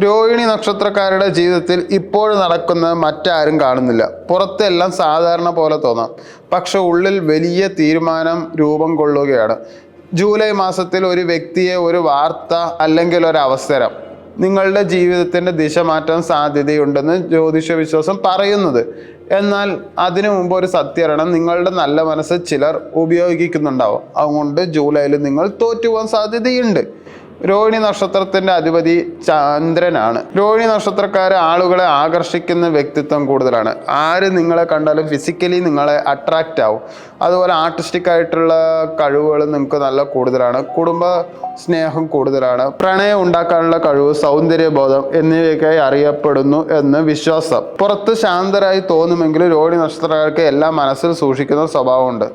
രോഹിണി നക്ഷത്രക്കാരുടെ ജീവിതത്തിൽ ഇപ്പോൾ നടക്കുന്നത് മറ്റാരും കാണുന്നില്ല. പുറത്തെല്ലാം സാധാരണ പോലെ തോന്നാം, പക്ഷെ ഉള്ളിൽ വലിയ തീരുമാനം രൂപം കൊള്ളുകയാണ്. ജൂലൈ മാസത്തിൽ ഒരു വ്യക്തിയെ, ഒരു വാർത്ത അല്ലെങ്കിൽ ഒരു അവസരം നിങ്ങളുടെ ജീവിതത്തിൻ്റെ ദിശ മാറ്റാൻ സാധ്യതയുണ്ടെന്ന് ജ്യോതിഷ വിശ്വാസം പറയുന്നത്. എന്നാൽ അതിനു മുമ്പ് ഒരു സത്യം അറിയണം, നിങ്ങളുടെ നല്ല മനസ്സ് ചിലർ ഉപയോഗിക്കുന്നുണ്ടാവും. അതുകൊണ്ട് ജൂലൈയിൽ നിങ്ങൾ തോറ്റുപോകാൻ സാധ്യതയുണ്ട്. രോഹിണി നക്ഷത്രത്തിന്റെ അധിപതി ചന്ദ്രനാണ്. രോഹിണി നക്ഷത്രക്കാരെ ആളുകളെ ആകർഷിക്കുന്ന വ്യക്തിത്വം കൂടുതലാണ്. ആര് നിങ്ങളെ കണ്ടാലും ഫിസിക്കലി നിങ്ങളെ അട്രാക്റ്റ് ആവും. അതുപോലെ ആർട്ടിസ്റ്റിക് ആയിട്ടുള്ള കഴിവുകൾ നിങ്ങൾക്ക് നല്ല കൂടുതലാണ്. കുടുംബ സ്നേഹം കൂടുതലാണ്. പ്രണയം ഉണ്ടാക്കാനുള്ള കഴിവ്, സൗന്ദര്യബോധം എന്നിവയൊക്കെയായി അറിയപ്പെടുന്നു എന്ന് വിശ്വാസം. പുറത്ത് ശാന്തരായി തോന്നുമെങ്കിലും രോഹിണി നക്ഷത്രക്കാർക്ക് എല്ലാം മനസ്സിൽ സൂക്ഷിക്കുന്ന സ്വഭാവമുണ്ട്.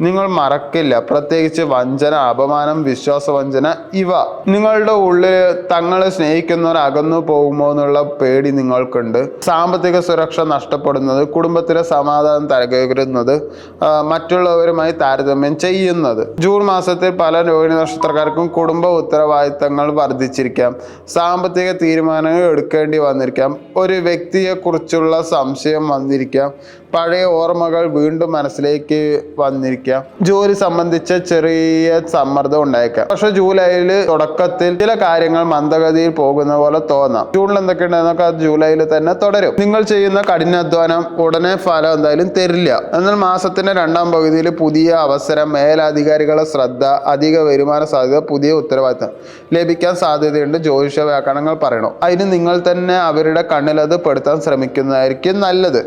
നിങ്ങൾ മറക്കില്ല, പ്രത്യേകിച്ച് വഞ്ചന, അപമാനം, വിശ്വാസവഞ്ചന ഇവ. നിങ്ങളുടെ ഉള്ളിൽ തങ്ങളെ സ്നേഹിക്കുന്നവർ അകന്നു പോകുമോ എന്നുള്ള പേടി നിങ്ങൾക്കുണ്ട്. സാമ്പത്തിക സുരക്ഷ നഷ്ടപ്പെടുന്നത്, കുടുംബത്തിലെ സമാധാനം തകരുന്നത്, മറ്റുള്ളവരുമായി താരതമ്യം ചെയ്യുന്നത്. ജൂൺ മാസത്തിൽ പല രോഹിണി നക്ഷത്രക്കാർക്കും കുടുംബ ഉത്തരവാദിത്തങ്ങൾ വർദ്ധിച്ചിരിക്കാം. സാമ്പത്തിക തീരുമാനങ്ങൾ എടുക്കേണ്ടി വന്നിരിക്കാം. ഒരു വ്യക്തിയെക്കുറിച്ചുള്ള സംശയം വന്നിരിക്കാം. പഴയ ഓർമ്മകൾ വീണ്ടും മനസ്സിലേക്ക് വന്നിരിക്കാം. ജോലി സംബന്ധിച്ച ചെറിയ സമ്മർദ്ദം ഉണ്ടായേക്കാം. പക്ഷെ ജൂലൈയിൽ തുടക്കത്തിൽ ചില കാര്യങ്ങൾ മന്ദഗതിയിൽ പോകുന്ന പോലെ തോന്നാം. ജൂണിൽ എന്തൊക്കെയുണ്ടെന്നൊക്കെ അത് ജൂലൈയിൽ തന്നെ തുടരും. നിങ്ങൾ ചെയ്യുന്ന കഠിനാധ്വാനം ഉടനെ ഫലം എന്തായാലും തരില്ല. എന്നാൽ മാസത്തിന്റെ രണ്ടാം പകുതിയിൽ പുതിയ അവസരം, മേലധികാരികളുടെ ശ്രദ്ധ, അധിക വരുമാന സാധ്യത, പുതിയ ഉത്തരവാദിത്തം ലഭിക്കാൻ സാധ്യതയുണ്ട്. ജ്യോതിഷ വ്യാകരണങ്ങൾ പറയണം. അതിന് നിങ്ങൾ തന്നെ അവരുടെ കണ്ണിലത് പെടുത്താൻ ശ്രമിക്കുന്നതായിരിക്കും നല്ലത്.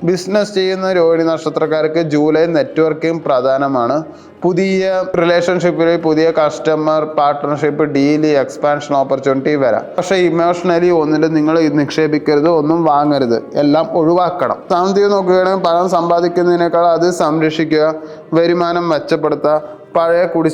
ബിസിനസ് ചെയ്യുന്ന രോഹിണി നക്ഷത്രക്കാർക്ക് ജൂലൈ നെറ്റ്വർക്കിംഗ് പ്രധാനമാണ്. പുതിയ റിലേഷൻഷിപ്പിൽ പുതിയ customer, partnership, deal, expansion opportunity വരാം. പക്ഷേ ഇമോഷണലി ഒന്നിലും നിങ്ങൾ നിക്ഷേപിക്കരുത്, ഒന്നും വാങ്ങരുത്, എല്ലാം ഒഴിവാക്കണം. സാമ്പത്തികം നോക്കുകയാണെങ്കിൽ പണം സമ്പാദിക്കുന്നതിനേക്കാൾ അത് സംരക്ഷിക്കുക, വരുമാനം മെച്ചപ്പെടുത്തുക, പഴയ